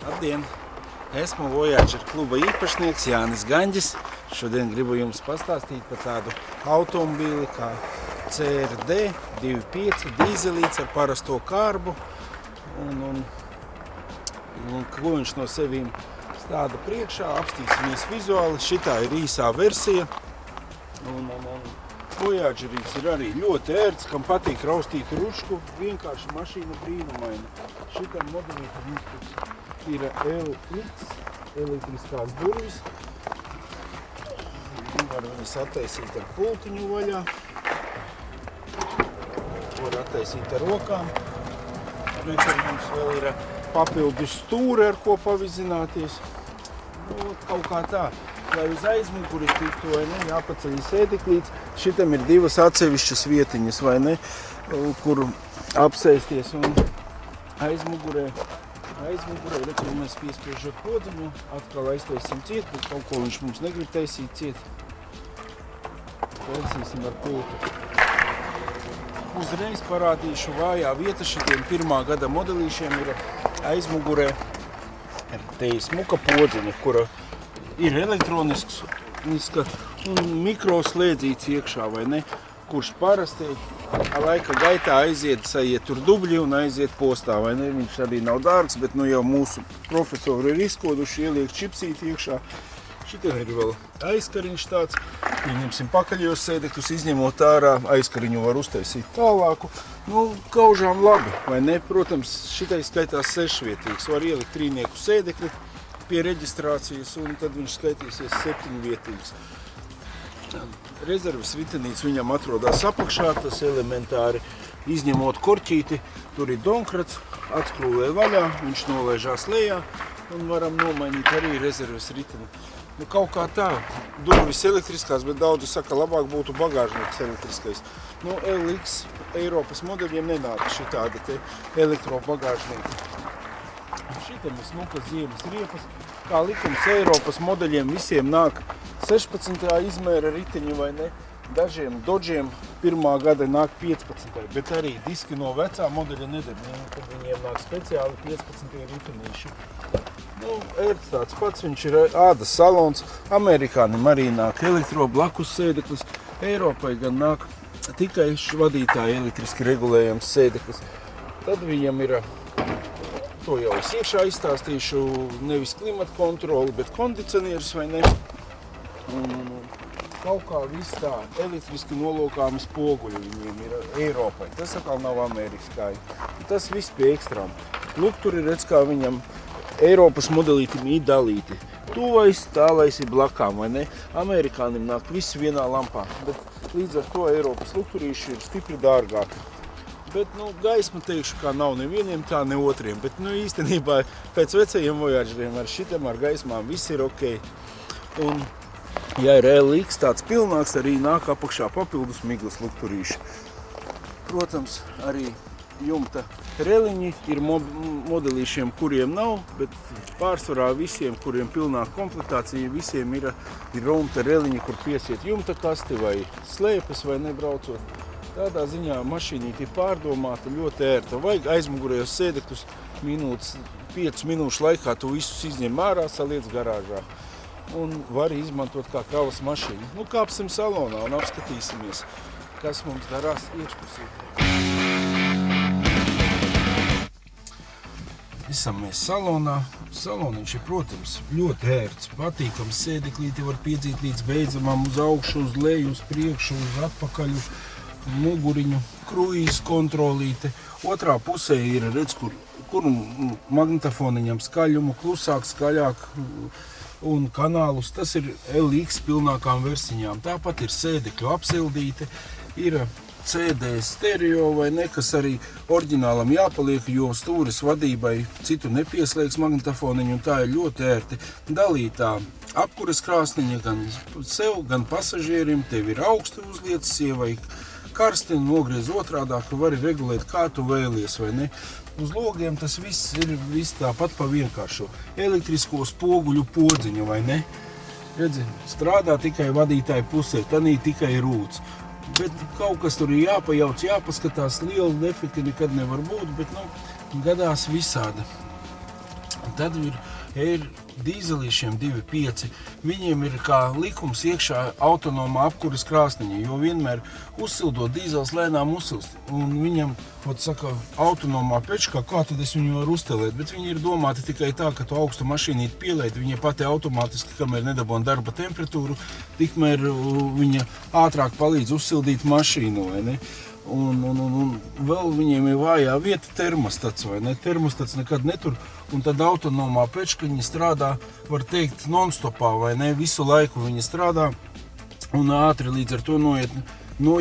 Labdien! Esmu Voyager kluba īpašnieks Jānis Gaņģis. Šodien gribu jums pastāstīt par tādu automobīli kā CRD 2.5 dīzelīts ar parasto kārbu. Un ko viņš no sevīm stāda priekšā, apstīsimies vizuāli. Šitā ir īsā versija. Voyagerīts ir arī ļoti ērts, kam patīk raustīt ručku, vienkārši mašīna brīnumaina. Šitam modelītam mums ir LX, elektriskās durvis. Var viņas attaisīt ar pultiņu vaļā. Var attaisīt ar rokām. Rekur mums vēl ir papildus stūri, ar ko pavizināties. Kaut kā tā. Lai uz aizmuguri tiktu, vai ne, jāpaceļ sēdeklīts. Šitam ir divas atsevišķas vietiņas, vai ne, kur apsēsties. Un aizmugurē, rekur mēs piespiež ar podziņu, atkal aiztaisim ciet, bet kaut ko viņš mums negrib taisīt ciet. Taisīsim ar pultu. Uzreiz parādīšu vājā vieta šitiem pirmā gada modelīšiem ir aizmugurē. Te ir smuka podziņa, kura ir elektroniska un mikroslēdzīts iekšā, vai ne, kurš parasti laika gaitā saiet tur dubļi un aiziet postā, vai ne. Viņš arī nav dārgs, bet nu jau mūsu profesori ir izkoduši, ieliek čipsīti iekšā. Šitien ir vēl aizkariņš tāds. Ieņemsim pakaļos sēdekļus, izņemot ārā, aizkariņu var uztaisīt tālāku. Nu, kaužām labi, vai ne? Protams, šitais skaitās 6-vietīgs. Var ielikt 3-nieku sēdekļi pie reģistrācijas, un tad viņš skaitīsies 7-vietīgs. Rezerves ritenīts viņam atrodas apakšā, tas elementāri izņemot korķīti. Tur ir donkrats, atskrūvē vaļā, viņš nolaižās lejā, un varam nomainīt arī rezerves riteni. Nu, kaut kā tā, durvis elektriskās, bet daudzi saka, labāk būtu bagāžnieks elektriskais. Nu, LX Eiropas modeļiem nenāka šitāda te elektrobagāžnieki. Šitam ir smuka ziemas riepas. Kā likums Eiropas modeļiem visiem nāk 16. izmēra riteņi, vai ne? Dažiem Dodžiem pirmā gada nāk 15. Bet arī diski no vecā modeļa nedara, kad viņiem nāk speciāli 15. ritenīši. Nu, ērts tāds pats, viņš ir ādas salons. Amerikānim arī nāk elektro blakus sēdeklis. Eiropai gan nāk tikai vadītāja elektriski regulējams sēdeklis. Tad viņam ir, to jau es iekšā izstāstīšu, nevis klimata kontroli, bet kondicionieris, vai ne? Un kaut kā viss tā elektriski nolokāmi spoguļi viņiem ir Eiropai. Tas atkal nav ameriskāji. Tas viss pie ekstrām. Lūk, tur ir redz, kā viņam Eiropas modelītim ir dalīti. Tuvais, tālais ir blakām, vai ne? Amerikānim nāk viss vienā lampā, bet līdz ar to Eiropas lukturīši ir stipri dārgāki. Bet, nu, gaisma teikšu, kā nav nevieniem tā, ne otriem, bet, nu, īstenībā pēc vecajiem Voyageriem ar šitam ar gaismām viss ir ok. Un, ja ir LX tāds pilnāks, arī nāk apakšā papildus miglas lukturīši. Protams, arī jumta reliņi ir modelīšiem, kuriem nav, bet pārsvarā visiem, kuriem pilnā komplektācija, visiem ir rumta reliņi, kur piesiet jumta kasti vai slēpes vai nebraucot. Tādā ziņā mašīnīti ir pārdomāta, ļoti ērta. Vajag aizmugurējos sēdekļus 5 minūšu laikā tu visus izņem ārā, saliec garāžā. Un var izmantot kā kravas mašīnu. Nu, kāpsim salonā un apskatīsimies, kas mums darās iekšpusī. Esam mēs salonā. Saloniņš ir, protams, ļoti ērts, patīkams. Sēdeklīti var piedzīt līdz beidzamam uz augšu, uz leju, uz priekšu, uz atpakaļu, muguriņu, kruīz kontrolīte. Otrā pusē ir, redz, kur magnetofoniņam skaļumu, klusāk, skaļāk un kanālus. Tas ir LX pilnākām versiņām. Tāpat ir sēdekļu apsildīte, ir CD stereo vai ne, kas arī oriģinālam jāpaliek, jo stūris vadībai citu nepieslēgs magnetofoniņu, un tā ir ļoti ērti dalītā apkures krāsniņa gan sev, gan pasažierim. Tev ir augsti uzliec, sievai karsti un nogriez otrādāk, ka vari regulēt, kā tu vēlies, vai ne. Uz logiem tas viss ir tāpat pa vienkāršo. Elektrisko spoguļu podziņu, vai ne. Redzi, strādā tikai vadītāja pusē, tanī tikai rūts. Bet kaut kas tur ir jāpajauc, jāpaskatās, liela defekti nekad nevar būt, bet, nu, gadās visādi. Tad ir dīzeliešiem 2.5. Viņiem ir kā likums iekšā autonomā apkuras krāsniņa, jo vienmēr uzsildot dīzels lēnām uzsilst. Un viņam, saka, autonomā pečkā, kā tad es viņu varu uztelēt, bet viņi ir domāti tikai tā, ka tu augstu mašīnīti pielēti, viņa pati automātiski, kamēr nedabona darba temperatūru, tikmēr viņa ātrāk palīdz uzsildīt mašīnu, vai ne? Un vēl viņiem ir vājā vieta termostats, vai ne? Termostats nekad netur, un tad autonomā pečkaņa strādā, var teikt, non-stopā, vai ne? Visu laiku viņa strādā, un ātri līdz ar to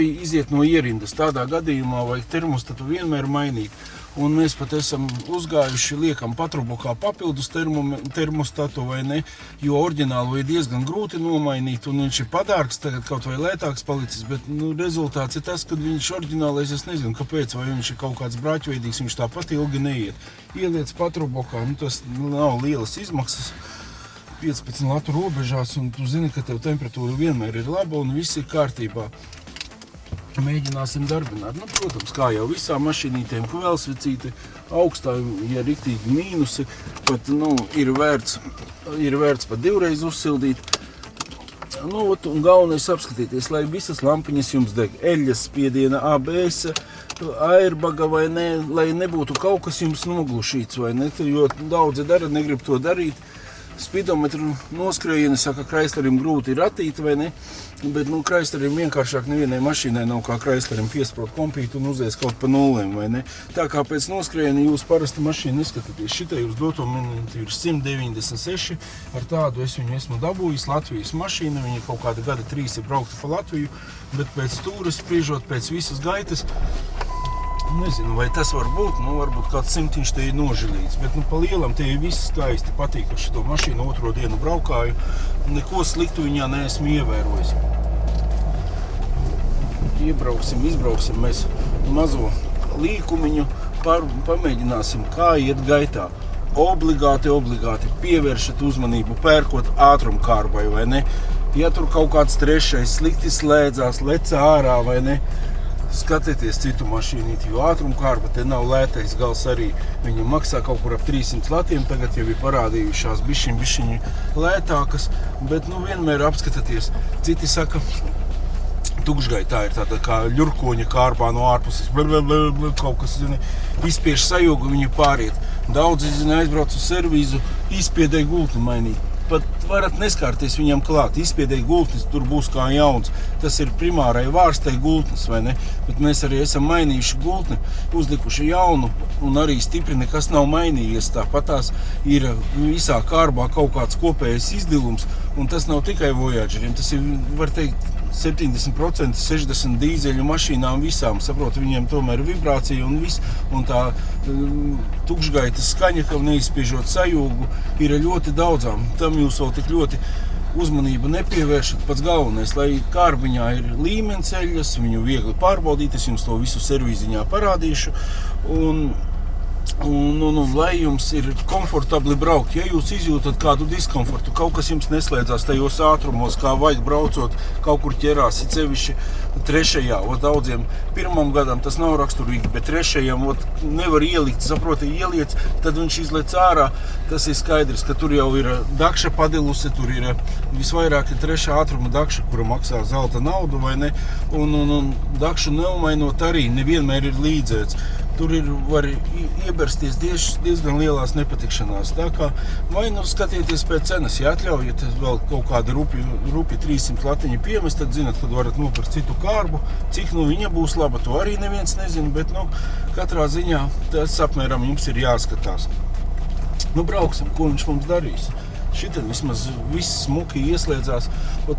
iziet no ierindas. Tādā gadījumā vajag termostatu vienmēr mainīt. Un mēs pat esam uzgājuši, liekam patrubukā papildus termostatu, vai ne, jo oriģinālu ir diezgan grūti nomainīt, un viņš ir padārgs, tagad kaut vai lētāks palicis, bet rezultāts ir tas, ka viņš oriģinālais, es nezinu, kāpēc, vai viņš ir kaut kāds brāķveidīgs, viņš tāpat ilgi neiet. Ieliec patrubukā, tas nav lielas izmaksas, 15 latu robežās, un tu zini, ka tev temperatūra vienmēr ir laba un viss ir kārtībā. Mēģināsim darbināt. Protams, kā jau visām mašīnītēm, kvēlsvecīte augstā, ja riktīgi mīnusi, pat, ir vērts pat divreiz uzsildīt. Un galvenais apskatīties, lai visas lampiņas jums deg. Eļas spiediena, ABS, airbaga vai ne, lai nebūtu kaut kas jums noglušīts, vai ne, jo daudzi dara, negrib to darīt. Spidometru noskrējieni, saka, Chryslerim grūti ir attīt, vai ne? Bet, Chryslerim vienkāršāk nevienai mašīnai nav kā Chryslerim piesprot kompītu un uzies kaut pa nulēm, vai ne? Tā kā pēc noskrējieni jūs parasti mašīnu neskatāties. Šitai uz doto minūti ir 196, ar tādu es viņu esmu dabūjis, Latvijas mašīna, viņa kaut kāda gada 3 ir braukta pa Latviju, bet pēc stūres, spriežot pēc visas gaitas, nezinu, vai tas var būt, varbūt kāds simtiņš te ir nožilīts, bet pa lielam te ir viss skaisti, patīk ar šito mašīnu, otro dienu braukāju, neko sliktu viņā neesmu ievērojis. Izbrauksim mēs mazo līkumiņu, pamēģināsim, kā iet gaitā. Obligāti pievēršat uzmanību, pērkot ātrumkārbai, vai ne? Ja tur kaut kāds trešais slikti slēdzās, lec ārā, vai ne? Skatieties citu mašīnīti, jo ātrumkārba te nav lētais gals arī. Viņa maksā kaut kur ap 300 latiem, tagad jau ir parādījušās bišķiņi lētākas, bet vienmēr apskatieties. Citi saka, tukšgaitā ir tāda kā ļurkoņa kārbā no ārpuses, kaut kas, izspiež sajūgu, viņu pāriet. Daudzi, aizbrauc uz servīzu, izspiedēja gultni mainīt. Pat varat neskārties viņam klāt, izspiedēja gultnis, tur būs kā jauns. Tas ir primārai vārstai gultnis, vai ne? Bet mēs arī esam mainījuši gultni, uzlikuši jaunu, un arī stipri nekas nav mainījies. Tāpatās ir visā kārbā kaut kāds kopējais izdilums, un tas nav tikai Voyageriem, tas ir, var teikt, 70%, 60 dīzeļu mašīnām visām, saprotu, viņiem tomēr vibrācija un viss, un tā tukšgaitas skaņa, kam neizspiežot sajūgu, ir ļoti daudzām. Tam jūs vēl tik ļoti uzmanību nepievēršat. Pats galvenais, lai kārbiņā ir līmenis eļas, viņu viegli pārbaudīt, es jums to visu servīziņā parādīšu, un lai jums ir komfortabli braukt. Ja jūs izjūtat kādu diskomfortu, kaut kas jums neslēdzās tajos ātrumos, kā vajag braucot, kaut kur ķerās, it sevišķi trešajā, daudziem pirmam gadam tas nav raksturīgi, bet trešajam nevar ielikt, saproti, ieliec, tad viņš izlec ārā, tas ir skaidrs, ka tur jau ir dakša padilusi, tur ir visvairāk trešā ātruma dakša, kura maksā zelta naudu, vai ne, un dakšu neumainot arī nevienmēr ir līdzēts. Tur var iebersties diezgan lielās nepatikšanās. Tā kā vai skatieties pēc cenas, ja atļaujat vēl kaut kādu rupi 300 latiņu piemest, tad zinat, kad varat nopirkt citu kārbu. Cik viņa būs laba, to arī neviens nezina, bet katrā ziņā tas apmēram jums ir jāskatās. Brauksim, ko viņš mums darīs. Šitam vismaz viss smuki ieslēdzās.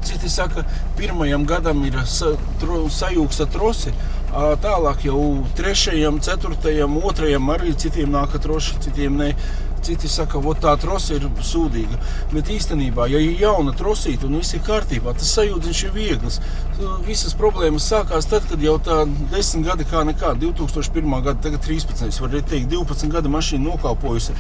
Citi saka, pirmajam gadam ir sajūgsta trosi, tālāk jau 3., 4., 2. arī citiem nāka troši, citiem ne. Citi saka, tā trosa ir sūdīga. Bet īstenībā, ja ir jauna trosīta un viss ir kārtībā, tas sajūdziņš ir viegls. Visas problēmas sākās tad, kad jau tā 10 gadi kā nekā, 2001. gada, tagad 13, var teikt, 12 gada mašīna nokalpojusi.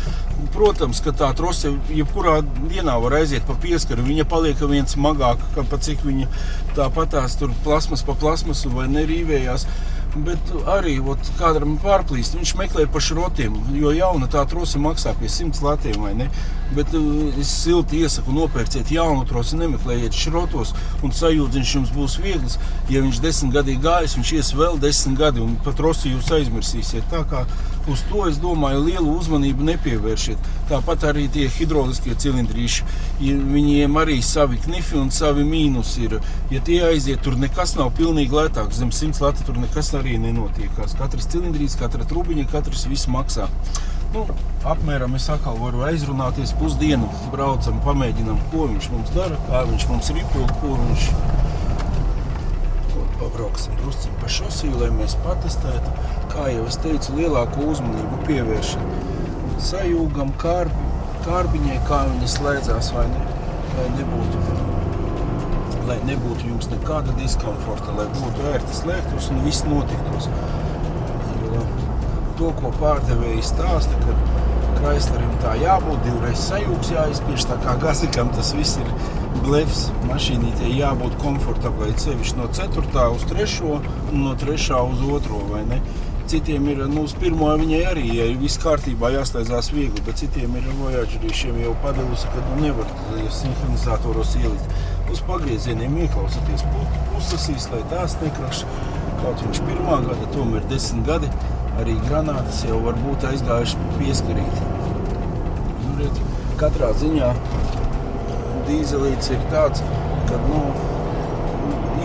Protams, ka tā trosa jebkurā dienā var aiziet pa pieskaru, viņa paliek viens smagāka, pa cik viņa tāpatās tur plasmas pa plasmasu vai nerīvējās. Bet arī kādam pārplīst, viņš meklē pa šrotiem, jo jauna tā trosa maksā pie 100 latiem, vai ne? Bet es silti iesaku nopērciet jaunu trosi, nemeklējiet šrotos un sajūdziņš jums būs viegls. Ja viņš 10 gadi gājis, viņš ies vēl 10 gadi un pa trosi jūs aizmirsīsiet. Tā kā uz to, es domāju, lielu uzmanību nepievēršiet. Tāpat arī tie hidroliskie cilindrīši, viņiem arī savi knifi un savi mīnusi ir. Ja tie aiziet, tur nekas nav pilnīgi lētāks, zem 100 lati tur nekas arī nenotiekās. Katrs cilindrīs, katra trubiņa, katrs viss maksā. Apmēram es atkal varu aizrunāties pusdienu, braucam, pamēģinam, ko viņš mums dara, kā viņš mums ripo, ko viņš... Pabrauksim drusciņu pa šosiju, lai mēs patestētu. Kā jau es teicu, lielāko uzmanību pievēršam sajūgam, kārbiņai, kā viņa slēdzās, vai ne, lai nebūtu jums nekāda diskomforta, lai būtu ērti slēgtos un viss notiktos. Jo to, ko pārdevēji stāsta, ka Chryslerim tā jābūt, divreiz sajūgs jāizspiež, tā kā Gazikam tas viss ir blefs. Mašīnītei jābūt komfortablai, sevišķi no 4. uz 3. un no 3. uz 2. vai ne? Citiem ir, uz 1. viņai arī, ja ir viss kārtībā, jāslēdzās viegli, bet citiem ir Voyagerīšiem jau padevusi, ka nevar sinhronizatoros ielikt. Uz pagriezieniem ieklausieties pusasīs, lai tās nekrakš. Kaut viņš 1. gada, tomēr 10 gadi, arī granātas jau varbūt aizgājuši pieskarīt. Katrā ziņā dīzelīts ir tāds, ka,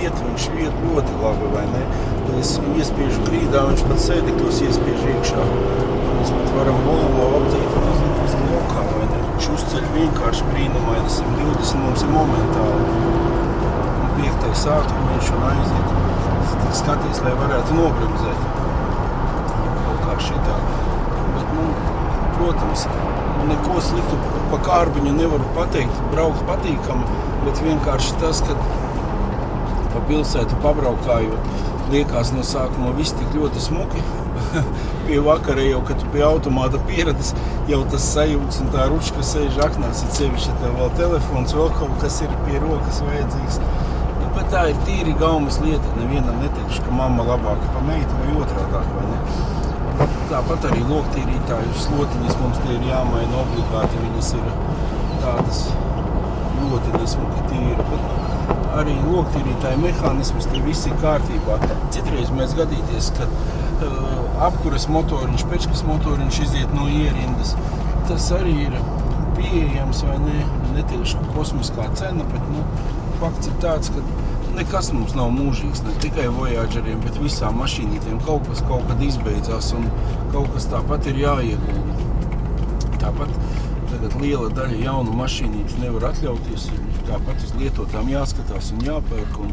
viņš iet ļoti labi, vai ne? Es iespiežu grīdā, viņš pat sēdekļos iespiež iekšā. Mēs pat varam Volvo apdzīt uz lokā, vai ne? Viņš uzceļ vienkārši brīnumaini, 120 mums ir momentāli. Un 5. ātrumieši un aiziet. Skatīs, lai varētu nobremzēt. Kaut kā šitā. Bet, protams, neko sliktu pa kārbiņu nevaru pateikt, braukt patīkam, bet vienkārši tas, ka pa pilsētu pabraukājot, liekas no sākuma viss tik ļoti smuki. Pie vakara jau, kad tu pie automāta pieradis, jau tas sajūts un tā ručka sēž aknās, ir sevišķi tev vēl telefons, vēl kaut kas ir pie rokas vajadzīgs. Bet tā ir tīri gaumas lieta, nevienam neteikšu, ka mamma labāka pa meitu vai otrādāk, vai ne? Tāpat arī loktīrītāju slotiņas mums te ir jāmaina obligāti, viņas ir tādas ļoti nesmuki tīri, bet arī loktīrītāju mehānismus te viss ir kārtībā. Citreiz mēs gadīties, kad apkures motoriņš, pečkas motoriņš iziet no ierindas. Tas arī ir pieejams vai ne, neteikšu kosmiskā cena, bet fakts ir tāds, ka nekas mums nav mūžīgs, ne tikai Voyageriem, bet visām mašīnītiem. Kaut kad izbeidzās un kaut kas tāpat ir jāiegulda. Tāpat tagad liela daļa jaunu mašīnīti nevar atļauties, tāpat uz lietotām jāskatās un jāpērk, un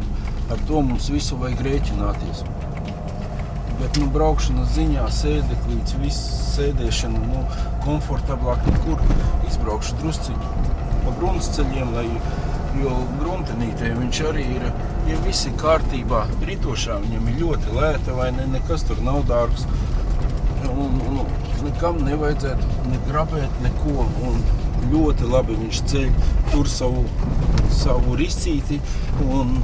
ar to mums visu vajag rēķināties. Bet, braukšanas ziņā, sēdeklīts, viss sēdēšana, komfortablāk nekur izbraukšu drusciņu pa gruntsceļiem, jo gruntenītē viņš arī ir, ja viss ir kārtībā, ritošā viņam ir ļoti lēta, vai ne, nekas tur nav dārgs, un nekam nevajadzētu ne grabēt neko, un ļoti labi viņš ceļ tur savu riscīti, un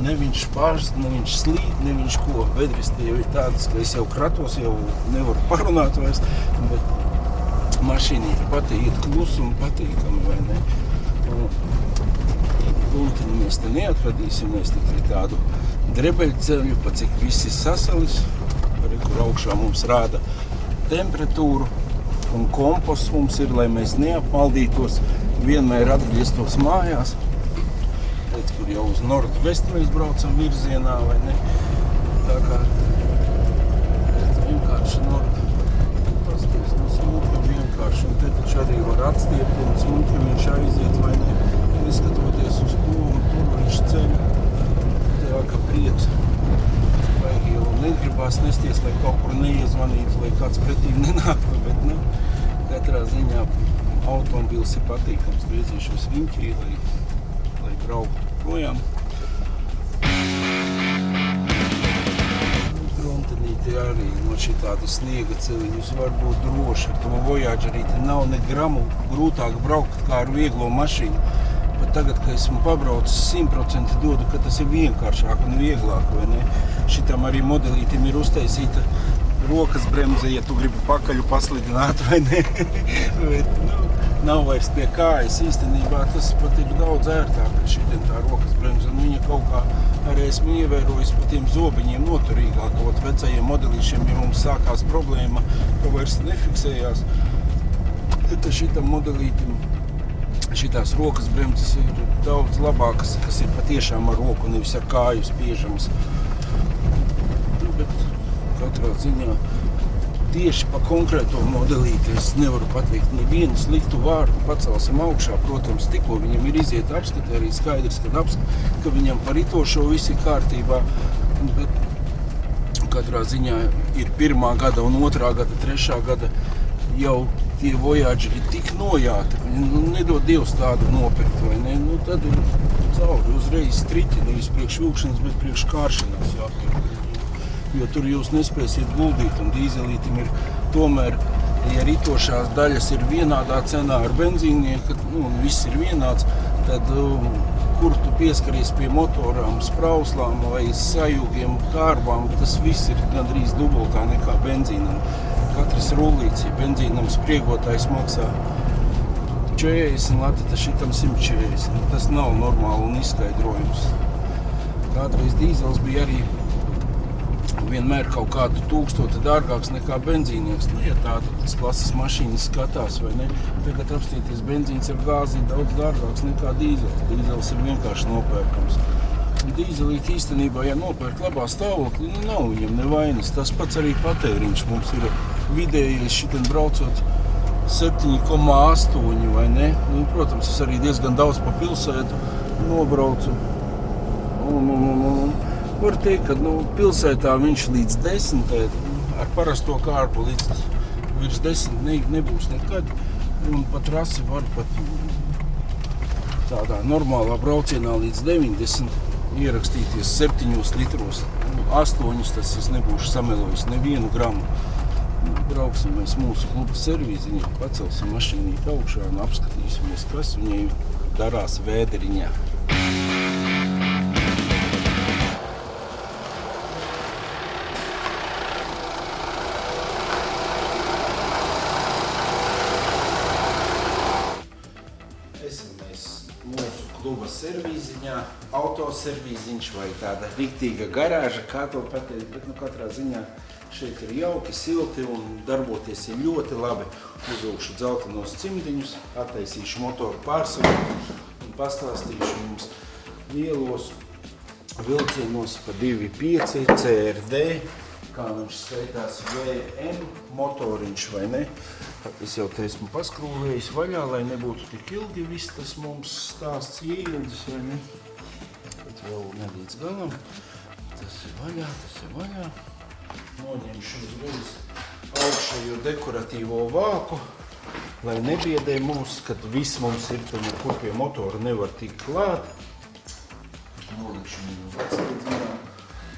ne viņš pārst, ne viņš slīd, ne viņš ko. Vedristi jau ir tādas, ka es jau kratos, jau nevaru parunāt vairs, bet mašīnīte pati iet klusu un patīkami, vai ne? Puntiņu mēs te neatradīsim, mēs tikai tādu drebeļceļu, pa cik viss ir sasalis, kur augšā mums rāda temperatūru, un komposts mums ir, lai mēs neapmaldītos, vienmēr atgrieztos mājās. Redz, kur jau uz Nordvest mēs braucam virzienā, vai ne? Tā kā vienkārši pasties, smuka vienkārši, un te taču arī var atstiept, un smuka viņš aiziet, vai ne? Neskatoties uz to, un tur viņš ceļ, tā kā prieks. Vajag jau negribās nesties, lai kaut kur neiezvanītu, lai kāds pretīm nenāktu, bet, katrā ziņā automobils ir patīkams, griezīšos riņķī, lai brauktu projām. Gruntenīte arī no šitādi sniega ceļiņus var būt droši, ar to Voyagerīti nav ne gramu grūtāk braukt kā ar vieglo mašīnu. Bet tagad, kad esmu pabraucis 100% dodu, ka tas ir vienkāršāk un vieglāk, vai ne? šitam arī modelītim ir uztaisīta rokas bremze, ja tu gribi pakaļu paslidināt vai ne. Bet, nav vairs pie kājas. Īstenībā tas pat ir daudz ērtāk, šitien tā rokas bremze. Un viņa kaut kā arī esmu ievērojis pa tiem zobiņiem noturīgāk. Ot vecajiem modelīšiem, ja mums sākās problēma, ka vairs nefiksējās. Bet šitam modelītim šitās rokas bremzes ir daudz labākas, kas ir patiešām ar roku, nevis ar kāju spiežamas. Bet katrā ziņā tieši pa konkrēto modelīti es nevaru pateikt nevienu sliktu vārdu. Pacelsim augšā, protams, tikko viņam ir iziet apskati, arī skaidrs, ka viņam par itošo viss ir kārtībā. Bet katrā ziņā ir 1. gada un 2. gada, 3. gada jau tie Voyageļi tik nojāti, nedod Dievs tādu nopirkt, vai ne? Tad ir cauri uzreiz striķi, nevis priekš vilkšanas, bet priekš kāršanās jāpirkt. Jo tur jūs nespēsiet guldīt, un dīzelītim ir tomēr, ja ritošās daļas ir vienādā cenā ar benzīnieku, viss ir vienāds, tad kur tu pieskaries pie motorām, sprauslām vai sajūgiem, kārbām, tas viss ir gandrīz dubultā nekā benzīnam. Katrs rullīts, ja benzīnam spriegotājs maksā 40 lati, tad šitam 140. Tas nav normāli un izskaidrojums. Kādreiz dīzels bija arī vienmēr kaut kādu 1000 dārgāks nekā benzīnieks. Ja tāda tas klases mašīnas skatās, vai ne? Tagad apstīties, benzīns ar gāzi ir daudz dārgāks nekā dīzels. Dīzels ir vienkārši nopērkams. Dīzelīt īstenībā, ja nopērk labā stāvoklī, nav viņam nevainas. Tas pats arī patēriņš mums ir vidējais šitien braucot 7,8, vai ne? Protams, es arī diezgan daudz pa pilsētu nobraucu. Var teikt, ka pilsētā viņš līdz 10, ar parasto kārpu līdz virs 10 nebūs nekad. Un pa trasi var pat tādā normālā braucienā līdz 90 ierakstīties 7 litros. 8 tas es nebūšu samelojis nevienu gramu. Brauksim mēs mūsu kluba servīziņā, pacelsim mašīnīt augšā un apskatīsimies, kas viņai darās vēderiņā. Kluba servīziņā, autoservīziņš vai tāda riktīga garāža, kā to pateikt, bet katrā ziņā šeit ir jauki, silti un darboties ir ļoti labi. Uzvilkšu dzeltenos cimdiņus, attaisīšu motoru pārsvaru un pastāstīšu jums lielos vilcienos pa 2.5 CRD, kā viņš skaitās VM motoriņš, vai ne? Es jau te esmu paskrūvējis vaļā, lai nebūtu tik ilgi viss tas mums stāsts ieildzis, vai ne? Bet vēl nelīdz galam. Tas ir vaļā. Noņemšu uzreiz augšējo dekoratīvo vāku, lai nebiedē mūs, kad viss mums ir, tad nekur pie motora nevar tikt klāt. Nolikšu viņu uz atslēdziņā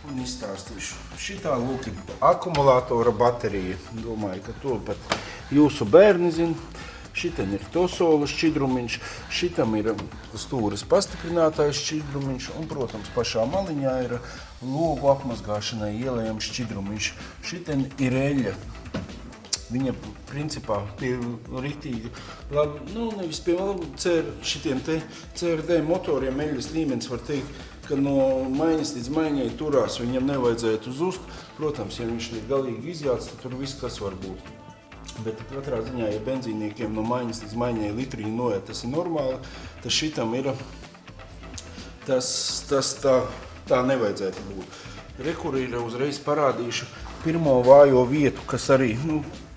un izstāstīšu. Šitā lūk ir akumulātora baterija. Domāju, ka to pat jūsu bērni zina. Šitien ir tosola šķidrumiņš, šitam ir stūres pastiprinātājs šķidrumiņš un, protams, pašā maliņā ir logu apmazgāšanai ielējams šķidrumiņš. Šitien ir eļļa. Viņa, principā, pie riktīgi labi, nevis pie šitiem te CRD motoriem eļļas līmenis var teikt, ka no maiņas līdz maiņai turās viņam nevajadzētu zust. Protams, ja viņš ir galīgi izjāts, tad tur viss, kas var būt. Bet katrā ziņā, ja benzīniekiem no maiņas līdz maiņai litrīgi noiet, tas ir normāli, tad šitam ir, tas tā nevajadzētu būt. Rekur ir uzreiz parādīšu pirmo vājo vietu, kas arī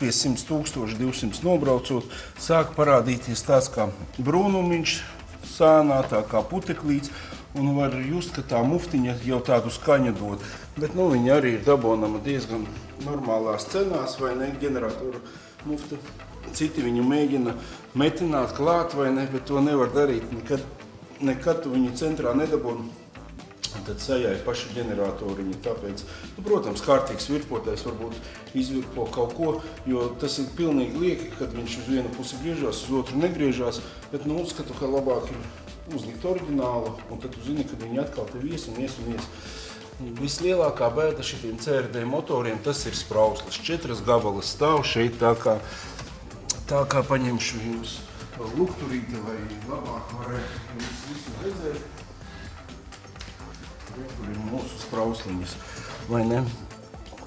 pie 100 200 nobraucot, sāk parādīties tāds kā brūnumiņš sānā, tā kā puteklīts, un var just, ka tā muftiņa jau tādu skaņu dod. Bet viņa arī ir dabonama diezgan normālās cenās, vai ne, ģeneratoru mufta. Citi viņu mēģina metināt klāt, vai ne, bet to nevar darīt. Nekad tu viņu centrā nedaboni. Tad sajāja paši ģeneratoriņi, tāpēc, protams, kārtīgs virpotais varbūt izvirpo kaut ko, jo tas ir pilnīgi lieki, kad viņš uz vienu pusi griežās, uz otru negriežās, bet uzskatu, ka labāk ir uzlikt oriģinālu, un tad tu zini, kad viņi atkal tev ies. Vislielākā bēda šitiem CRD motoriem, tas ir sprauslas. 4 gabalas stāv šeit, tā kā paņemšu jums lukturīti, lai labāk varētu jums visu redzēt. Tur ir mūsu sprausliņas, vai ne?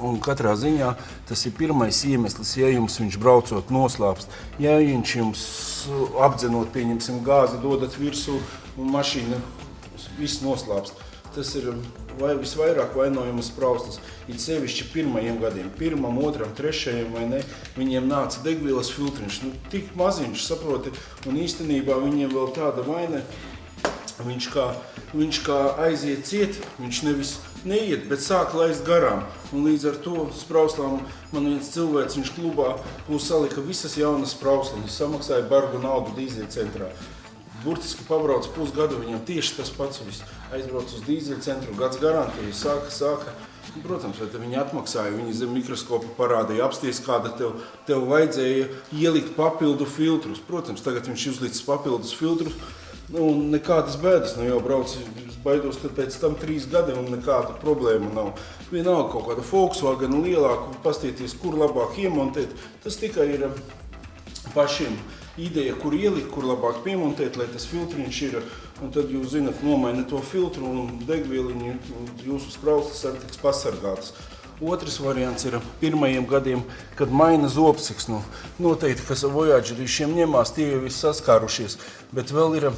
Un katrā ziņā tas ir pirmais iemesls, ja jums viņš braucot noslāpst. Ja viņš jums apdzenot, pieņemsim gāzi, dodat virsū un mašīna viss noslāpst. Tas ir visvairāk vainojamas sprauslas. It sevišķi pirmajiem gadiem, 1., 2., 3. vai ne, viņiem nāca degvielas filtriņš. Tik maziņš, saproti, un īstenībā viņiem vēl tāda vaina, viņš kā aiziet ciet, viņš nevis neiet, bet sāk laist garām. Un līdz ar to sprauslām man viens cilvēks, viņš klubā salika visas jaunas sprausliņas, samaksāja bargu naudu dīzeļu centrā. Burtiski pabrauc pusgadu, viņam tieši tas pats viss. Aizbrauc uz dīzeļu centru, gads garantija, sāka. Protams, vai viņi atmaksāja, viņi zem mikroskopa parādīja, apsties, kāda tev vajadzēja ielikt papildu filtrus. Protams, tagad viņš uzlicis papildus filtrus, un nekādas bēdas, jau brauc, baidos, ka pēc tam 3 gadi un nekāda problēma nav. Vienalga kaut kāda Volkswagen lielāka, pastieties, kur labāk iemontēt, tas tikai ir pašiem. Ideja, kur ielikt, kur labāk piemontēt, lai tas filtriņš ir, un tad jūs zināt, nomaina to filtru un degvieliņu, jūsu sprauslas arī tiks pasargātas. Otrs variants ir pirmajiem gadiem, kad maina zobsiks. Noteikti, kas ar Voyagerīšiem ņemās, tie jau ir saskārušies, bet vēl ir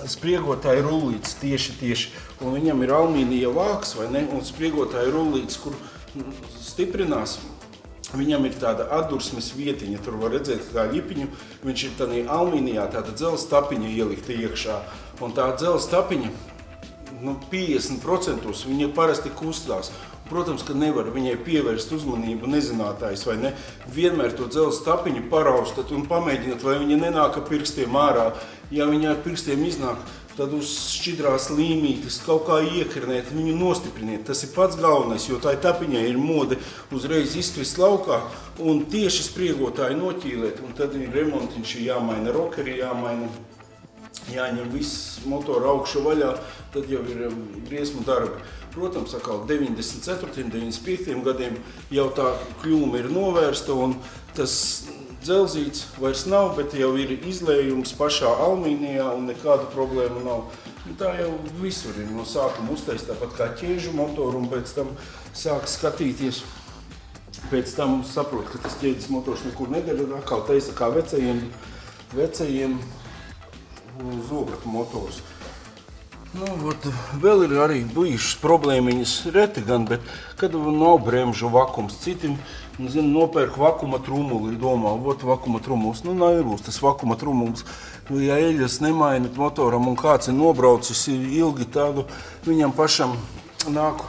spriegotāja rullītes tieši, un viņam ir alumīnija vāks, vai ne, un spriegotāja rullītes, kur stiprinās. Viņam ir tāda atdursmes vietiņa, tur var redzēt kā ļipiņu, viņš ir tādā alumīnijā, tāda dzelzs tapiņa ielikta iekšā. Un tā dzelzs tapiņa, 50% viņa parasti kustās. Protams, ka nevar viņai pievērst uzmanību nezinātājs, vai ne? Vienmēr to dzelzs tapiņu paraustat un pamēģināt, vai viņa nenāk ar pirkstiem ārā. Ja viņa ar pirkstiem iznāk, tad uz šķidrās līmītes kaut kā iekarnēt, viņu nostipriniet. Tas ir pats galvenais, jo tā tapiņai ir mode uzreiz izkrist laukā un tieši spriegotāji noķīlēt. Un tad ir remontiņš jāmaina, rokeri jāmaina, jāņem viss motora augšu vaļā, tad jau ir briesmu darbi. Protams, atkal 94. 95. gadiem jau tā kļūme ir novērsta un tas dzelzīts vairs nav, bet jau ir izlējums pašā alumīnijā un nekāda problēma nav. Tā jau visur ir no sākuma uztaisīt, tāpat kā ķēžu motoru, un pēc tam sāk skatīties. Pēc tam saprot, ka tas ķēdes motors nekur nedara, atkal taisa kā vecajiem zogratu motors. Vēl ir arī bijušas problēmiņas reti gan, bet kad nav bremžu vakums, citi nopērk vakuma trumuli, domā, vakuma trumuls, nairūs tas vakuma trumuls. Ja eļas nemainat motoram un kāds ir nobraucis ilgi tādu, viņam pašam nāk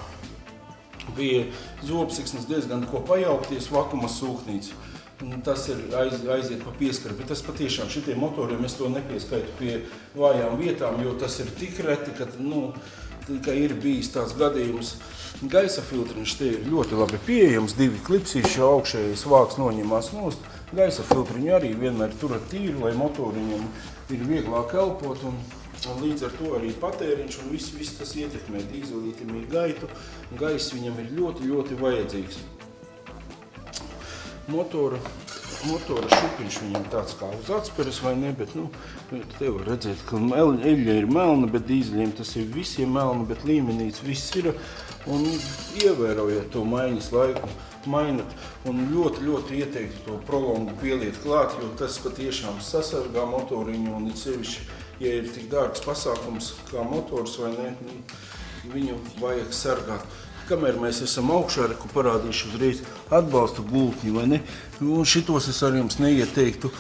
pie zobsiksnes diezgan ko pajaukties vakuma sūknīca. Tas ir aiziet pa pieskari, bet tas patiešām šitiem motoriem es to nepieskaitu pie vājām vietām, jo tas ir tik reti, ka tikai ir bijis tāds gadījums. Gaisa filtriņš te ir ļoti labi pieejams, 2 klipsīši, augšējais vāks noņemās nost. Gaisa filtriņu arī vienmēr turat tīru, lai motoriņam ir vieglāk elpot un līdz ar to arī patēriņš un viss tas ietekmē dīzelītim ir gaitu. Gaiss viņam ir ļoti, ļoti vajadzīgs. Motora šupiņš viņam tāds kā uz atsperes vai ne, bet te var redzēt, ka eļļa ir melna, bet dīzeļiem tas ir visiem melna, bet līmenīts viss ir. Un ievērojiet to maiņas laiku, mainat un ļoti, ļoti ieteiktu to prolongu pieliet klāt, jo tas patiešām sasargā motoriņu un it sevišķi, ja ir tik dārgs pasākums kā motors vai ne, viņu vajag sargāt. Kamēr mēs esam augšā, parādīšu uzreiz atbalsta gultņi, vai ne? Un šitos es arī jums neieteiktu.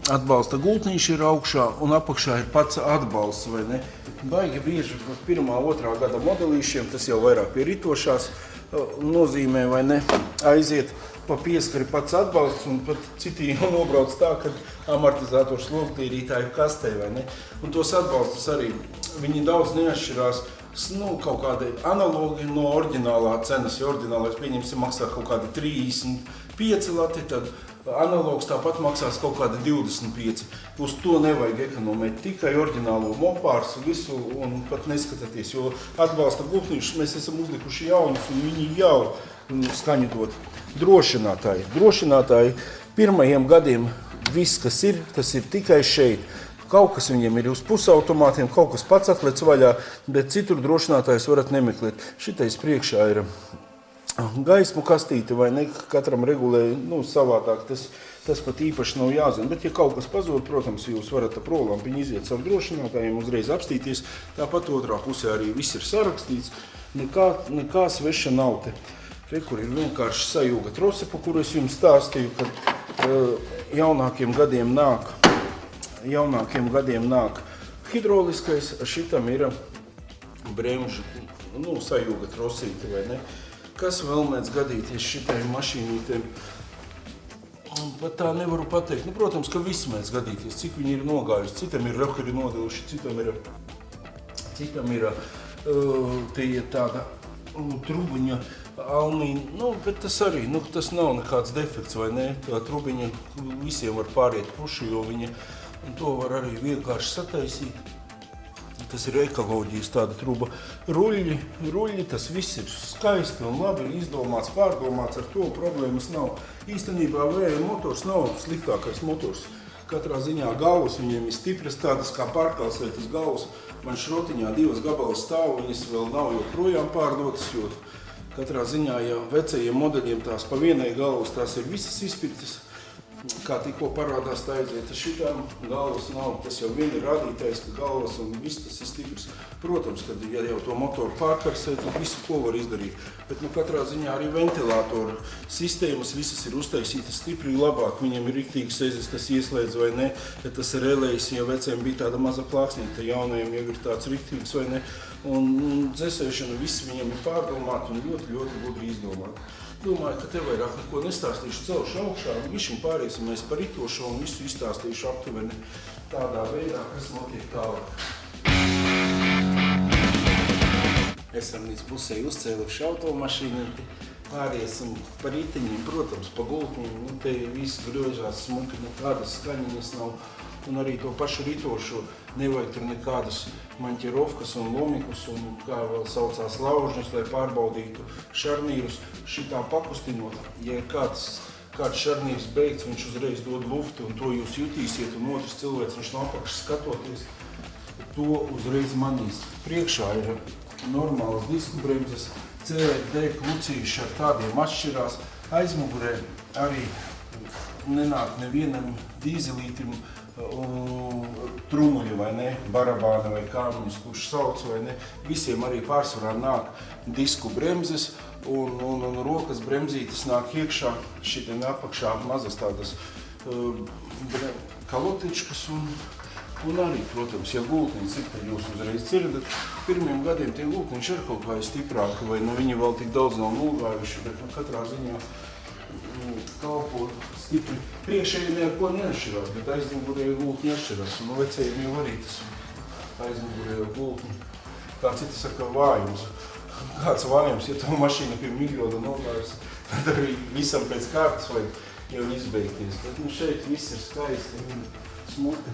Atbalsta gultniņš ir augšā un apakšā ir pats atbalsts, vai ne? Baigi bieži 1. 2. gada modelīšiem, tas jau vairāk pie ritošās nozīmē, vai ne? Aiziet pa pieskari pats atbalsts un pat citi jau nobrauc tā, ka amortizators logtīrītāji kastē, vai ne? Un tos atbalstus arī, viņi daudz neatšķirās. Kaut kādi analogi no oriģinālā cenas, ja oriģinālais pieņemsim maksā kaut kādi 35 lati, tad Analogs tāpat maksās kaut kādi 25. Uz to nevajag ekonomēt, tikai oriģinālo mopārs visu un pat neskatāties, jo atbalsta gultnīšus mēs esam uzlikuši jaunus un viņi jau skaņu dod. Drošinātāji. Drošinātāji pirmajiem gadiem viss, kas ir, tas ir tikai šeit. Kaut kas viņiem ir uz pusautomātiem, kaut kas pats atlec vaļā, bet citur drošinātājus varat nemeklēt. Šitais priekšā ir gaismu kastīte vai ne, katram regulē savādāk, tas pat īpaši nav jāzina. Bet, ja kaut kas pazūd, protams, jūs varat ar prolampiņu iziet savu drošinātājiem, uzreiz apstīties. Tāpat otrā pusē arī viss ir sarakstīts, nekā sveša nav te. Te, kur ir vienkārši sajūga trose, pa kuru es jums stāstīju, kad jaunākiem gadiem nāk hidroliskais, šitam ir bremžu, sajūga trosīte vai ne. Kas vēl mēdz gadīties šitai mašīnītēm? Pat tā nevaru pateikt. Protams, ka viss mēdz gadīties, cik viņi ir nogājuši. Citam ir roheri nodiluši, citam ir tāda trubiņa alnīna. Bet tas arī, tas nav nekāds defekts, vai ne? Tā trubiņa visiem var pāriet puši, jo viņa to var arī vienkārši sataisīt. Tas ir ekoloģijas tāda truba. Ruļļi, tas viss ir skaisti un labi izdomāts, pārdomāts, ar to problēmas nav. Īstenībā vēja motors nav sliktākais motors. Katrā ziņā galvas viņiem ir stipras, tādas kā pārkalsētas galvas. Man šrotiņā 2 gabalas stāv, viņas vēl nav joprojām pārdotas, jo katrā ziņā, ja vecajiem modeļiem tās pa vienai galvas, tās ir visas izpirktas. Kā tikko parādās tā aiziet, šitām galvas nav, tas jau vien ir rādītājs, ka galvas un viss tas ir stiprs. Protams, kad ja jau to motoru pārkarsē, tad visu ko var izdarīt. Bet katrā ziņā arī ventilātoru sistēmas visas ir uztaisītas stipri labāk. Viņiem ir riktīgi sezes, kas ieslēdz vai ne, ja tas ir relējs, ja veciem bija tāda maza plāksnīta, jaunajiem jau ir tāds riktīgs vai ne. Un dzesēšana viss viņiem ir pārdomāta un ļoti, ļoti gudri izdomāta. Domāju, ka te vairāk neko nestāstīšu, celšu augšā un višķi pāriesim mēs par ritošo un visu izstāstīšu aptuveni tādā veidā, kas notiek tālāk. Esam līdz pusē uzcēluši automašīnu, pāriesim par riteņiem, protams, pa gultņiem. Te viss griežās smuki, nekādas skaņiņas nav. Un arī to pašu ritošo nevajag tur nekādas maņķirovkas un lomikus un kā vēl saucās laužņus, lai pārbaudītu šarnīrus. Šitā pakustinot, ja kāds šarnīrs beigts, viņš uzreiz dod luftu un to jūs jutīsiet un otrs cilvēks, viņš no apakšas skatoties, to uzreiz manīs. Priekšā ir normālas disku bremzes, CRD klucīši ar tādiem atšķirās. Aizmugurē arī nenāk nevienam dīzelītim trumuļi vai ne, barabāna vai kā viņus, kurš sauc vai ne. Visiem arī pārsvarā nāk disku bremzes un rokas bremzītes nāk iekšā, šitiem apakšā mazas tādas kalotičkas un arī, protams, ja gultniņas ir, tad jūs uzreiz dzirdat. Pirmiem gadiem tie gultniņš ir kaut kā stiprāki vai viņi vēl tik daudz nav nogājuši, bet katrā ziņā kalpo stipri. Priekšēji neko neatšķirās, bet aizmugurēju gultņi atšķirās. Un vecējiem jau arī tas aizmugurēju gultņi. Kā citi saka, vājums. Kāds vājums, ja tā mašīna pie miljona nogājas, tad arī visam pēc kārtas vajag jau izbeigties. Bet šeit viss ir skaisti un smuki.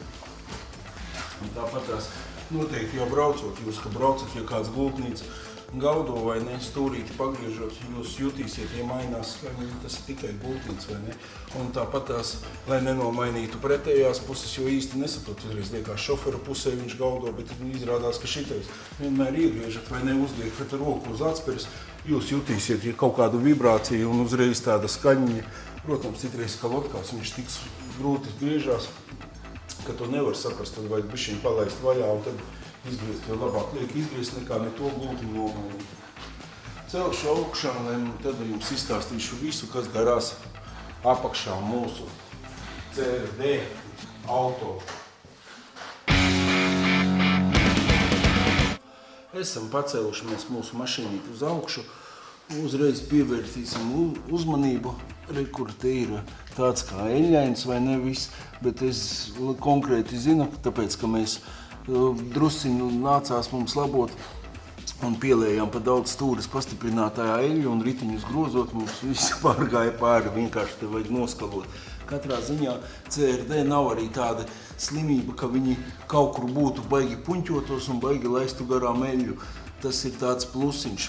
Un tāpat tās noteikti jau braucot, jūs, ka braucat, ja kāds gultnīts gaudo vai ne, stūrīti pagriežot, jūs jutīsiet, ja mainās skaņi, tas ir tikai gultnīts vai ne. Un tāpat tās, lai nenomainītu pretējās puses, jo īsti nesaprot, uzreiz liekās šofera pusē viņš gaudo, bet izrādās, ka šitais vienmēr iegriežat vai ne uzliekat roku uz atspēres, jūs jutīsiet, ja kaut kādu vibrāciju un uzreiz tāda skaņiņa. Protams, citreiz kalotkās viņš tiks grūti griežās, ka to nevar saprast, tad vajag bišķiņ palaist vaļā un tad izgriezt, jo labāk liek izgriezt nekā ne to gultni nomainīt. Celšu augšā, lai tad jums izstāstīšu visu, kas garās apakšā mūsu CRD auto. Esam pacēlušamies mūsu mašīnīt uz augšu, uzreiz pievērtīsim uzmanību. Kur te ir tāds kā eļļains vai nevis, bet es konkrēti zinu, tāpēc, ka mēs drusciņu nācās mums labot un pielējām pa daudz stūres pastiprinātājā eļļu un ritiņus grozot, mums visi pārgāja pāri, vienkārši te vajag noskalot. Katrā ziņā CRD nav arī tāda slimība, ka viņi kaut kur būtu baigi puņķotos un baigi laistu garām eļļu. Tas ir tāds plusiņš.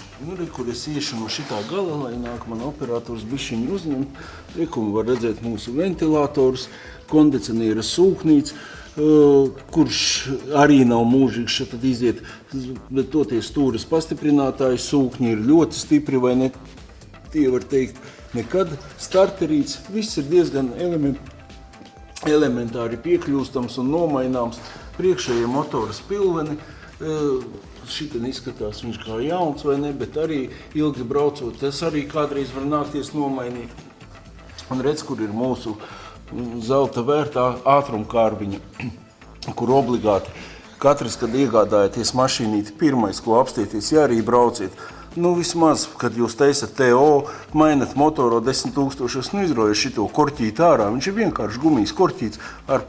Kur es iešu no šitā gala, lai nāk man operators bišķiņu uzņem. Var redzēt mūsu ventilators, kondicionieru sūknīts, kurš arī nav mūžīgs, tad iziet, bet toties stūres pastiprinātāji sūkņi ir ļoti stipri, vai ne? Tie var teikt, nekad starterīts, viss ir diezgan elementāri piekļūstams un nomaināms. Priekšējie motora spilveni, šitien izskatās viņš kā jauns vai ne, bet arī ilgi braucot, tas arī kādreiz var nākties nomainīt. Un redz, kur ir mūsu zelta vērtā ātrumkārbiņa, kur obligāti katrs, kad iegādājaties mašīnīti, pirmais, ko apstieties, ja arī brauciet, vismaz, kad jūs taisat TO, mainat motoro 10 000, izrojiet šito korķīti ārā. Viņš ir vienkārši gumijas korķīts, ar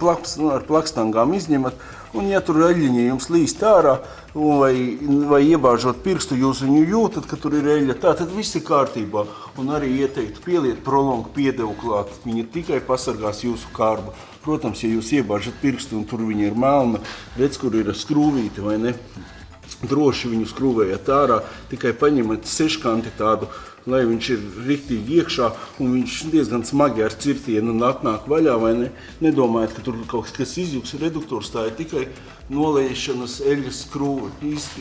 plakstangām izņemat, un ja tur eļļiņi jums līst ārā, vai iebāžot pirkstu, jūs viņu jūtat, ka tur ir eļļa, tad viss ir kārtībā. Un arī ieteiktu pieliet prolongu piedevu klāt, viņa tikai pasargās jūsu kārbu. Protams, ja jūs iebāžat pirkstu un tur viņa ir melna, redz, kur ir skrūvīte, vai ne? Droši viņu skrūvējat ārā, tikai paņemat seškanti tādu, lai viņš ir riktīgi iekšā un viņš diezgan smagi ar cirtienu un atnāk vaļā, vai ne? Nedomājiet, ka tur kaut kas izjūgs reduktors, tā ir tikai noliešanas eļļas skrūve.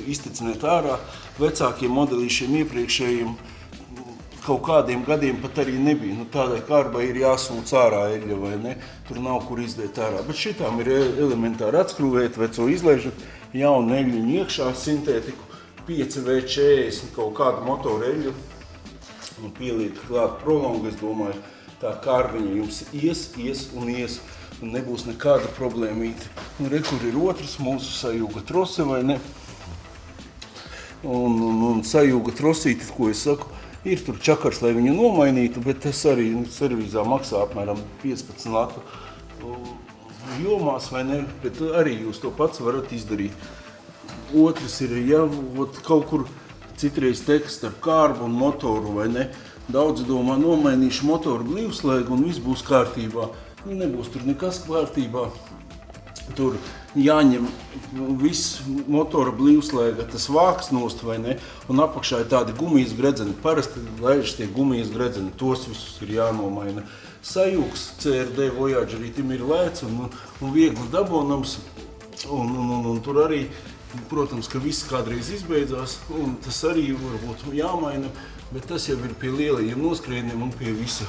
Izteciniet ārā, vecākiem modelīšiem iepriekšējiem kaut kādiem gadiem pat arī nebija. Tādai kārbai ir jāsūc ārā eļļa, vai ne? Tur nav kur izdēt ārā. Bet šitām ir elementāri atskrūvēt, veco izlaižat, jaunu eļļiņu iekšā, sintētiku, 5V40 kaut kādu motoru eļļu un pieliet klāt prolongu, es domāju, tā kārbiņa jums ies un nebūs nekāda problēmīte. Un kur ir otrs mūsu sajūga trose, vai ne? Un sajūga trosīti, ko es saku, ir tur čakars, lai viņu nomainītu, bet tas arī servīzā maksā apmēram 15 latu jomās, vai ne, bet arī jūs to pats varat izdarīt. Otrs ir, ja kaut kur citreiz teks starp kārbu un motoru, vai ne, daudzi domā, nomainīšu motoru blīvslēgu un viss būs kārtībā. Nebūs tur nekas kārtībā. Tur jāņem viss motora blīvslēga, tas vāks nost, vai ne, un apakšā ir tādi gumijas gredzeni. Parasti laiž tie gumijas gredzeni, tos visus ir jānomaina. Sajūgs CRD Voyagerim ir lēts un viegli dabonams, un tur arī, protams, ka viss kādreiz izbeidzās, un tas arī varbūt jāmaina, bet tas jau ir pie lielajiem noskrieniem un pie visa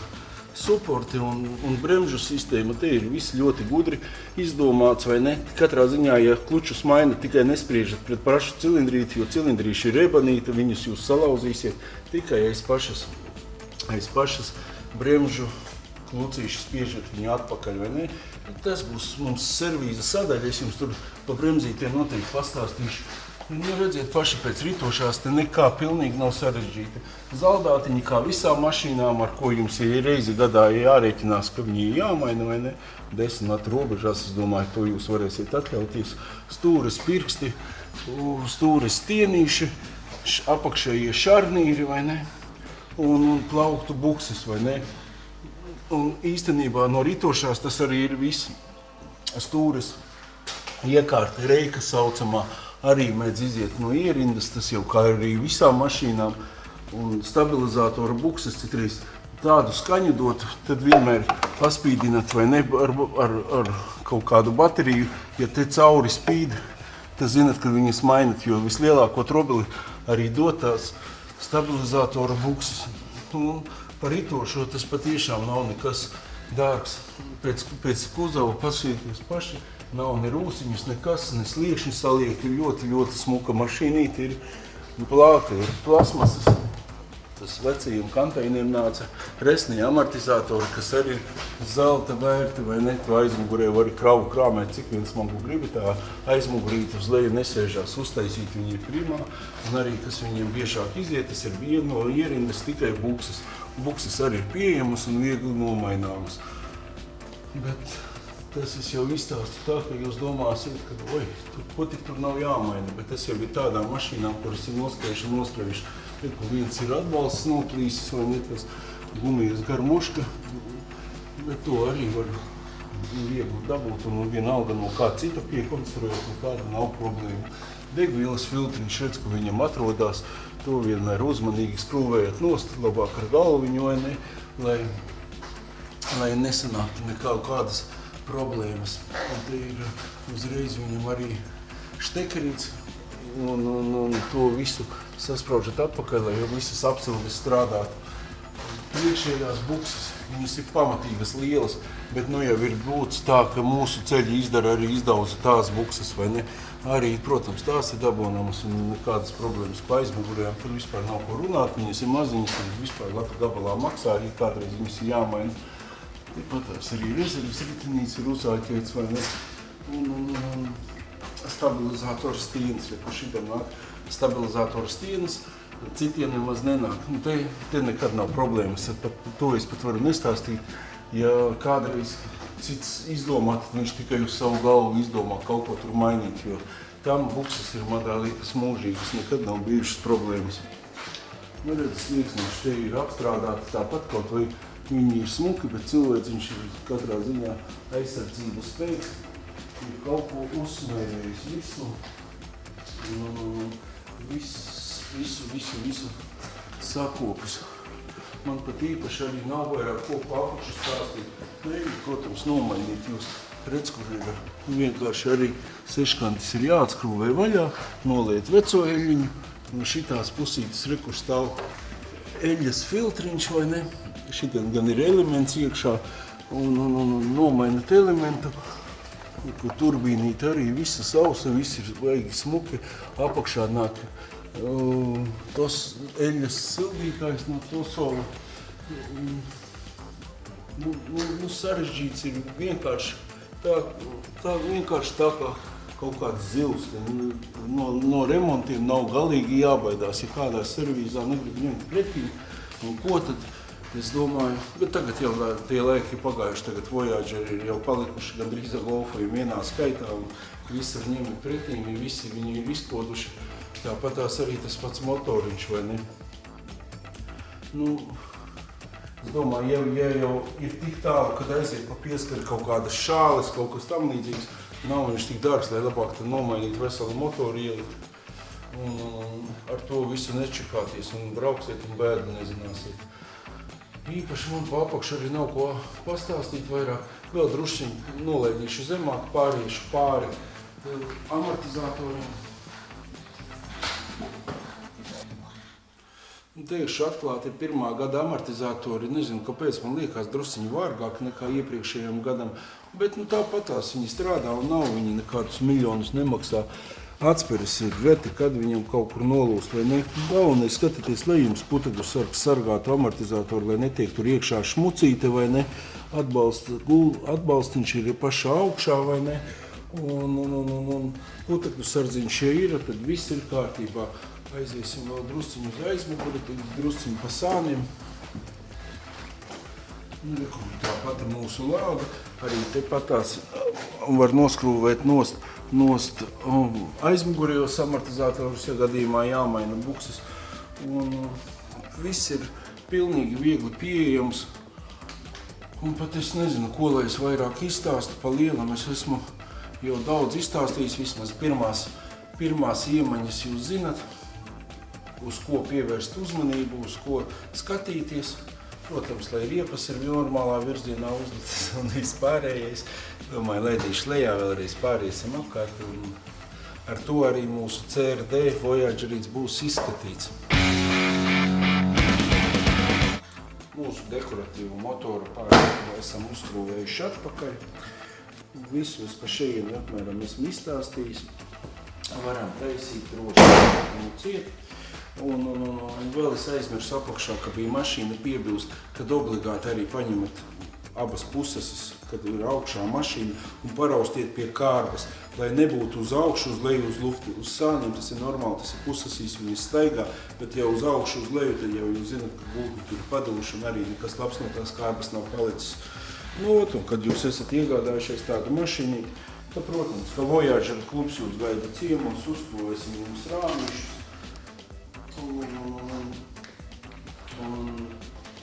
supporti un bremžu sistēma. Te ir viss ļoti gudri izdomāts, vai ne? Katrā ziņā, ja klučus maina, tikai nespriežat pret pašu cilindrīti, jo cilindrīši ir rebanīta, viņus jūs salauzīsiet tikai aiz pašas bremžu klucīšas spiežat viņu atpakaļ, vai ne? Tas būs mums servīza sadaļa, es jums tur pa bremzītiem noteikti pastāstīšu. Redziet, paši pēc ritošās te nekā pilnīgi nav sarežģīta. Zaldātiņi kā visām mašīnām, ar ko jums ir reizi gadā jārēķinās, ka viņi ir jāmaina, vai ne? 10 latu robežās, es domāju, to jūs varēsiet atļauties. Stūres pirksti, stūres stienīši, apakšējie šarnīri, vai ne? Un plauktu bukses, vai ne? Un īstenībā no ritošās tas arī ir viss stūres iekārta, reika saucamā, arī mēdz iziet no ierindas, tas jau kā arī visām mašīnām. Un stabilizātora bukses citreiz tādu skaņu dot, tad vienmēr paspīdinat vai ne ar kaut kādu bateriju. Ja te cauri spīd, tad zinat, ka viņas mainat, jo vislielāko trobili arī dotās stabilizātora bukses. Un par ritošo tas patiešām nav nekas dārgs. Pēc kuzava pasīties paši, nav ne rūsiņus, nekas, ne sliekšņi saliekti. Ļoti smuka mašīnīte ir, plāka ir plasmasas. Tas vecajiem kanteiniem nāca resnie amortizātori, kas arī ir zelta vērti, vai ne? Tu aizmugurē vari kravu krāmēt, cik vien smagu gribi, tā aizmugurīte uz leju nesēžās uztaisīt, viņi ir primā. Un arī, kas viņiem biežāk iziet, tas ir viena no ierindas tikai bukses. Bukses arī ir pieejamas un viegli nomaināmas. Bet tas es jau izstāstu tā, ka jūs domāsiet, ka ko tik tur nav jāmaina, bet tas jau ir tādām mašīnām, kuras ir noskrējuši. Viens ir atbalsts noplīsis vai ne, tas gumijas garmuška, Bet to arī var viegli dabūt un vienalga no kā cita piekonstruēt, nekāda nav problēma. Degvielas filtriņš, redz, ka viņam atrodas, to vienmēr uzmanīgi skrūvējot nost, labāk ar galviņu, vai ne, lai nesanāktu nekādas problēmas. Un te ir uzreiz viņam arī štekerīts, un to visu saspraužat atpakaļ, lai visas apsildes strādātu. Priekšējās bukses, viņas ir pamatīgas lielas, bet nu jau ir būtis tā, ka mūsu ceļi izdara arī izdauza tās bukses, vai ne? Arī, protams, tās ir dabūnamas un nekādas problēmas pa aizmugurējām, tur vispār nav ko runāt, viņas ir maziņas, un vispār latu gabalā maksā, arī kādreiz viņas ir jāmaina. Patās arī rezerves ritenīts ir uzāķēts, vai ne? Un stabilizātoru stienas, ja kur šitam nāk stabilizātoru stienas, citiem nemaz nenāk. Nu, te nekad nav problēmas, to es pat varu nestāstīt. Ja kādreiz cits izdomā, tad viņš tikai uz savu galvu izdomā kaut ko tur mainīt, jo tam bukses ir madā liekas mūžīgas, nekad nav bijušas problēmas. Nu, redz, slieksniņš te ir apstrādāti tāpat, kaut vai viņi ir smuki, bet cilvēciņš ir katrā ziņā aizsardzības spēks, ir kaut ko uzsmērējis visu, visu sakopis. Man pat īpaši arī nav vairāk ko apakšu stāstīt. Protams, nomainīt jūs redz, kur ir vienkārši arī seškantis ir jāatskrūvē vaļā, noliet veco eļļiņu, un šitās pusītes rekur stāv eļļas filtriņš, vai ne? Šitien gan ir elements iekšā, un nomainat elementu, kur turbīnīt arī visa sausa, viss ir vaigi smuki, apakšā nāk tos eļļas sildītājs no to sola. Sarežģīts ir vienkārši tā kā kaut kāds zils. No remontiem nav galīgi jābaidās, ja kādā servīzā negrib ņemt pretī. Un ko tad, es domāju, bet tagad jau tie laiki ir pagājuši, tagad Voyageri ir jau palikuši gandrīz ar Golfiem vienā skaitā, un visi ar ņemi pretīm, visi viņi ir izkoduši. Tāpatās arī tas pats motoriņš, vai ne? Nu, es domāju, ja jau ir tik tālu, kad aiziet pa pieskari kaut kādas šāles, kaut kas tam līdzīgs, nav viņš tik dārgs, lai labāk tad nomainīt veselu motoru ielikt. Un ar to visu nečekāties un brauksiet un bēdu nezināsiet. Īpaši man pa apakšu arī nav ko pastāstīt vairāk. Vēl drušķiņu nolaidīšu zemāk, pāriešu pāri amortizatoriem. Teikšu atklāti, ir pirmā gada amortizatori, nezinu, kāpēc man liekas drusciņi vārgāk nekā iepriekšējiem gadam, bet tāpatās viņi strādā un nav, viņi nekādus miljonus nemaksā. Atspēris ir reti, kad viņam kaut kur nolūst, vai ne? Galvenais skatieties, lai jums putekļu sargs sargātu amortizatoru, lai netiek tur iekšā šmucīte, vai ne? Atbalstiņš ir pašā augšā, vai ne? Un putekļu sardziņš ja ir, tad viss ir kārtībā. Aiziesim vēl drusciņu uz aizmuguri, drusciņu pa sāniem. Tāpat ir mūsu lāga, arī tepatās var noskrūvēt nost aizmugurējos amortizatorus, ja gadījumā jāmaina bukses. Un viss ir pilnīgi viegli pieejams. Un pat es nezinu, ko lai es vairāk izstāstu pa lielam. Es esmu jau daudz izstāstījis, vismaz pirmās iemaņas jūs zinat, uz ko pievērst uzmanību, uz ko skatīties. Protams, lai riepas ir normālā virzienā uzliktas un vispārējais. Domāju, laidīšu lejā vēlreiz pāriesim apkārt un ar to arī mūsu CRD Voyagerīts būs izskatīts. Mūsu dekoratīvu motoru pārējo esam uzkrūvējuši atpakaļ. Visu es pa šejienu apmēram esmu izstāstījis. Varam taisīt droši un ciet. Un vēl es aizmirsu apakšā, ka bija mašīna piebilst, kad obligāti arī paņemat abas puses, kad ir augšā mašīna un paraustiet pie kārbas, lai nebūtu uz augšu, uz leju, uz lufti, uz sāniem. Tas ir normāli, tas ir pusasīs, viņas staigā, bet ja uz augšu, uz leju, tad jau jūs zināt, ka gultni tur ir padaluši un arī nekas labs no tās kārbas nav palicis. Nu, un kad jūs esat iegādājušies tādu mašīnu, tad, protams, ka Voyager klubs jūs gaida ciemos, uzplovēsim jums rāmīšus. Un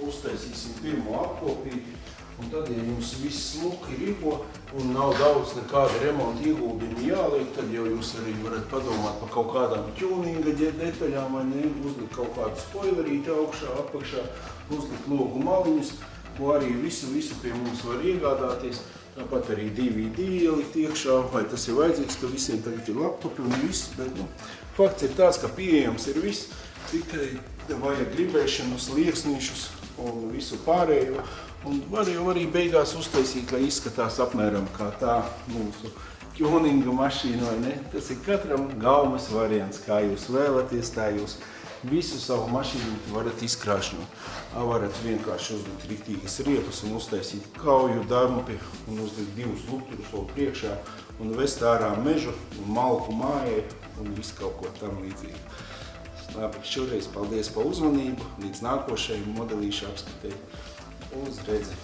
uztaisīsim pirmo apkopīti, Un tad, ja jums viss smuki ripo un nav daudz nekāda remonta ieguldījuma jāliek, tad jau jūs arī varat padomāt par kaut kādām tuninga detaļām, vai ne, uzlikt kaut kādu spoilerīti augšā, apakšā, uzlikt logu maliņus, ko arī visu pie mums var iegādāties. Tāpat arī DVD ielikt iekšā, vai tas ir vajadzīgs, ka visiem tagad ir laptopi un viss, bet fakts ir tāds, ka pieejams ir viss, tikai vajag gribēšanu, slieksnīšus un visu pārējo. Un var jau arī beigās uztaisīt, lai izskatās apmēram kā tā mūsu tuninga mašīna, vai ne? Tas ir katram gaumas variants, kā jūs vēlaties, tā jūs visu savu mašīnu varat izkrāšņot. Varat vienkārši uzlikt riktīgas riepas un uztaisīt kauju dampi un uzlikt 2 lukturus vēl priekšā un vest ārā mežu un malku mājai un visu kaut ko tam līdzīgi. Labi, šoreiz paldies par uzmanību, līdz nākošajai modelīšu apskatei. Uz redzi!